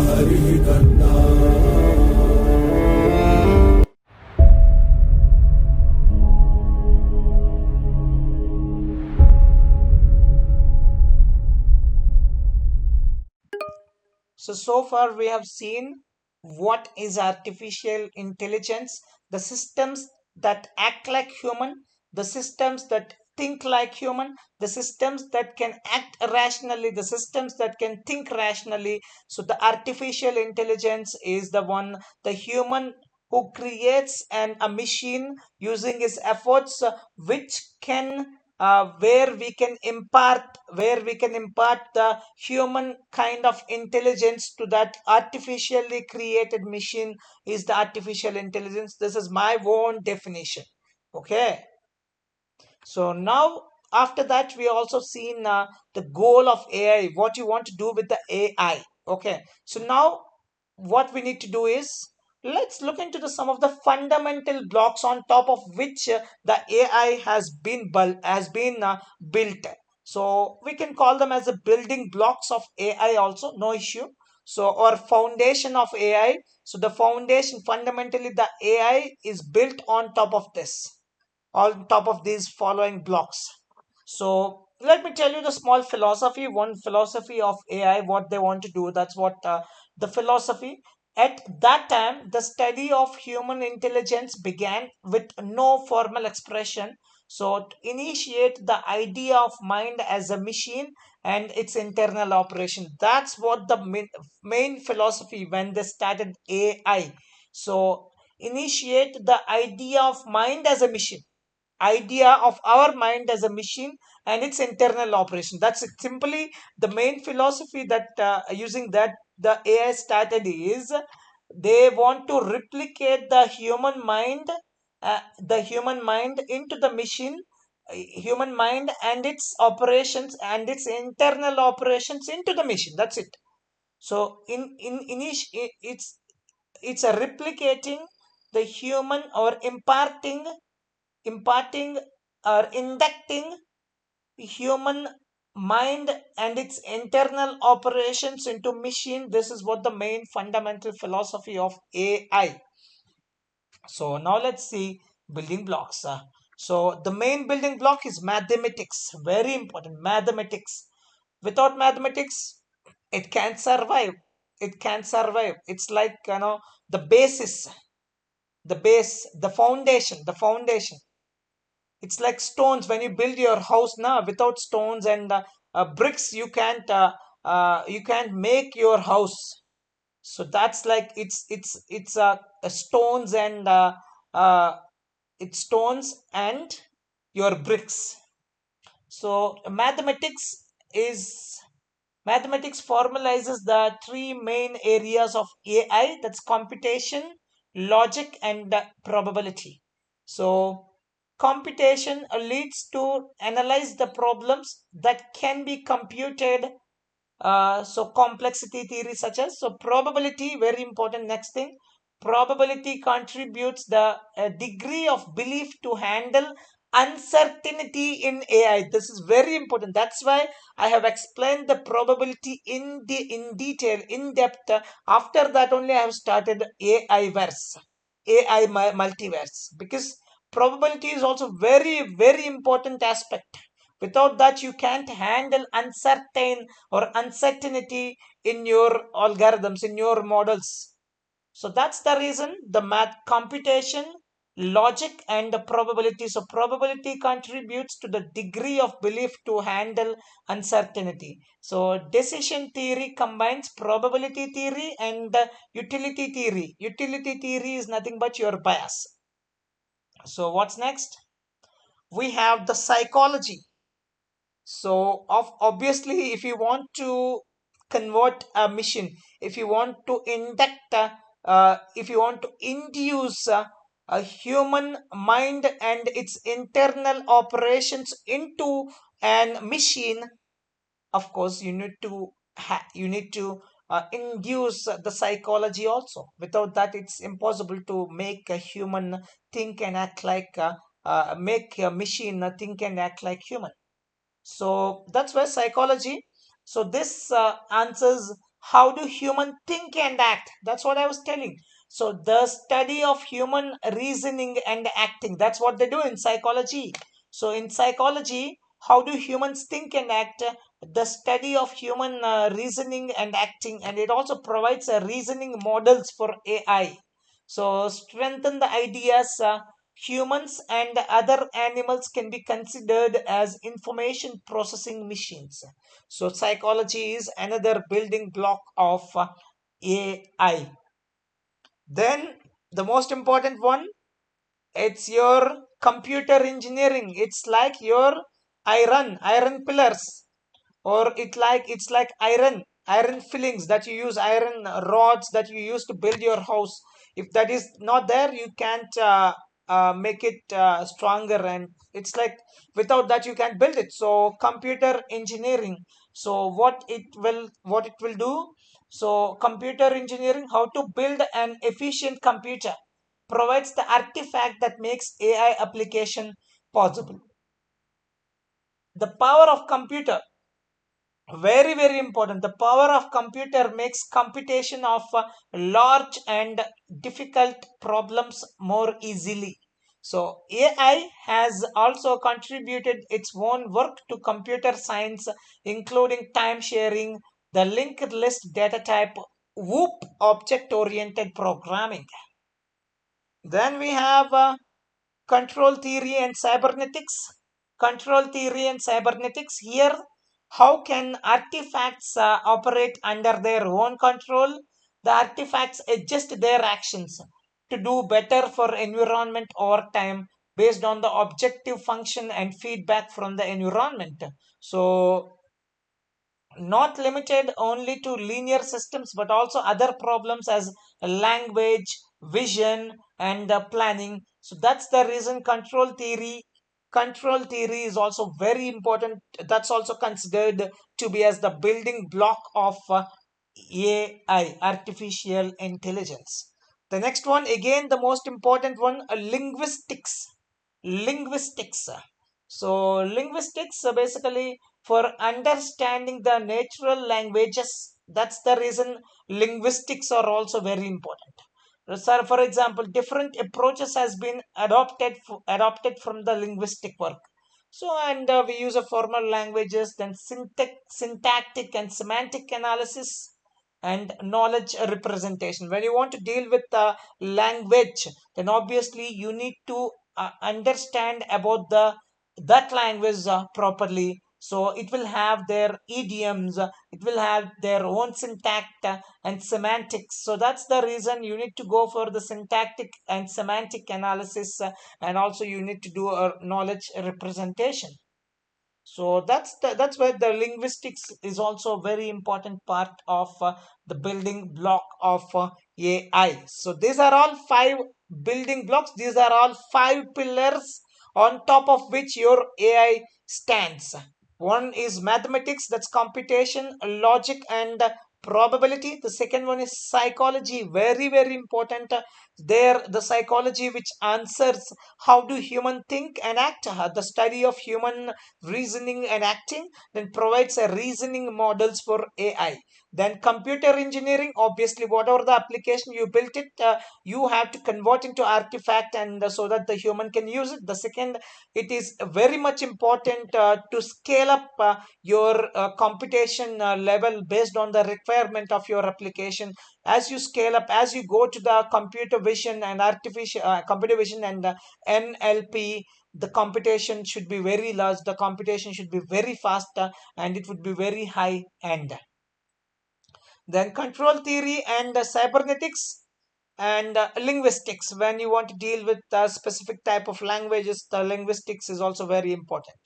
हरि करना। So far we have seen what is artificial intelligence, the systems that act like human, the systems that think like human, the systems that can act rationally, the systems that can think rationally. So the artificial intelligence is the one, the human who creates a machine using his efforts, which can where we can impart the human kind of intelligence to that artificially created machine is the artificial intelligence. This is my own definition. Okay, so now after that we also seen the goal of AI, what you want to do with the AI. Okay, so now what we need to do is let's look into some of the fundamental blocks on top of which the AI has been built. So we can call them as the building blocks of AI also, no issue. So or foundation of AI. So the foundation, fundamentally the AI is built on top of this, on top of these following blocks. So let me tell you the small philosophy, one philosophy of AI, what they want to do. That's what the philosophy. At that time, the study of human intelligence began with no formal expression. So to initiate the idea of mind as a machine and its internal operation. That's what the main philosophy when they started AI. So initiate the idea of mind as a machine, idea of our mind as a machine and its internal operation. That's it. Simply the main philosophy that using that the AI started is they want to replicate the human mind into the machine, human mind and its operations and its internal operations into the machine. That's it. So it's a replicating the human or imparting or inducting human mind and its internal operations into machine. This is what the main fundamental philosophy of AI. So now let's see building blocks. So the main building block is mathematics, very important. Mathematics, without mathematics it can't survive, it can't survive. It's like, the basis, the base, the foundation. It's like stones when you build your house now. Without stones and bricks you can't make your house. So that's like it's stones and uh, it's stones and your bricks. So is mathematics formalizes the three main areas of AI, that's computation, logic, and probability. So, computation leads to analyze the problems that can be computed. So, complexity theory, such as so probability, very important. Next thing, probability contributes the degree of belief to handle uncertainty in AI. This is very important. That's why I have explained the probability in detail, in depth. After that only I have started AI verse, AI multiverse, because probability is also very very important aspect. Without that you can't handle uncertainty in your algorithms, in your models. So that's the reason the math, computation, logic, and the probability. So probability contributes to the degree of belief to handle uncertainty. So decision theory combines probability theory and utility theory. Utility theory is nothing but your bias. So what's next? We have the psychology. So obviously if you want to convert a mission, if you want to induct if you want to induce a human mind and its internal operations into an machine, of course you need to induce the psychology also. Without that it's impossible to make a human think and act like make a machine think and act like human. So that's where psychology. So this answers how do human think and act? That's what I was telling. So the study of human reasoning and acting, that's what they do in psychology. So in psychology, how do humans think and act? The study of human reasoning and acting, and it also provides reasoning models for AI. So strengthen the ideas humans and other animals can be considered as information processing machines. So psychology is another building block of AI. Then the most important one, it's your computer engineering. It's like your iron pillars, or it's like iron fillings that you use, iron rods that you use to build your house. If that is not there, you can't make it stronger, and it's like without that you can't build it. So computer engineering, so what it will do, so computer engineering, how to build an efficient computer, provides the artifact that makes AI application possible. The power of computer, very very important, the power of computer makes computation of large and difficult problems more easily. So AI has also contributed its own work to computer science, including time sharing, the linked list data type, WOOP, object oriented programming. Then we have control theory and cybernetics. Control theory and cybernetics. Here, how can artifacts operate under their own control? The artifacts adjust their actions to do better for environment over time based on the objective function and feedback from the environment. So not limited only to linear systems but also other problems as language, vision, and planning. So that's the reason control theory is also very important. That's also considered to be as the building block of AI, artificial intelligence. The next one, again the most important one, linguistics. So linguistics basically for understanding the natural languages. That's the reason linguistics are also very important. So for example, different approaches has been adopted from the linguistic work. So and we use a formal languages, then syntactic and semantic analysis, and knowledge representation. When you want to deal with the language, then obviously you need to understand about the that language properly. So it will have their idioms, it will have their own syntax and semantics. So that's the reason you need to go for the syntactic and semantic analysis, and also you need to do a knowledge representation. So that's where the linguistics is also a very important part of the building block of AI. So these are all five building blocks. These are all five pillars on top of which your AI stands. One is mathematics, that's computation, logic, and probability. The second one is psychology, very very important. There, the psychology which answers how do human think and act, the study of human reasoning and acting, then provides a reasoning models for AI. Then computer engineering, obviously whatever the application you built it, you have to convert into artifact, and so that the human can use it. The second, it is very much important to scale up your computation level based on the requirement of your application. As you scale up, as you go to the computer vision and artificial computer vision and NLP, the computation should be very large, the computation should be very fast, and it would be very high end. Then control theory and cybernetics and linguistics. When you want to deal with a specific type of languages, the linguistics is also very important.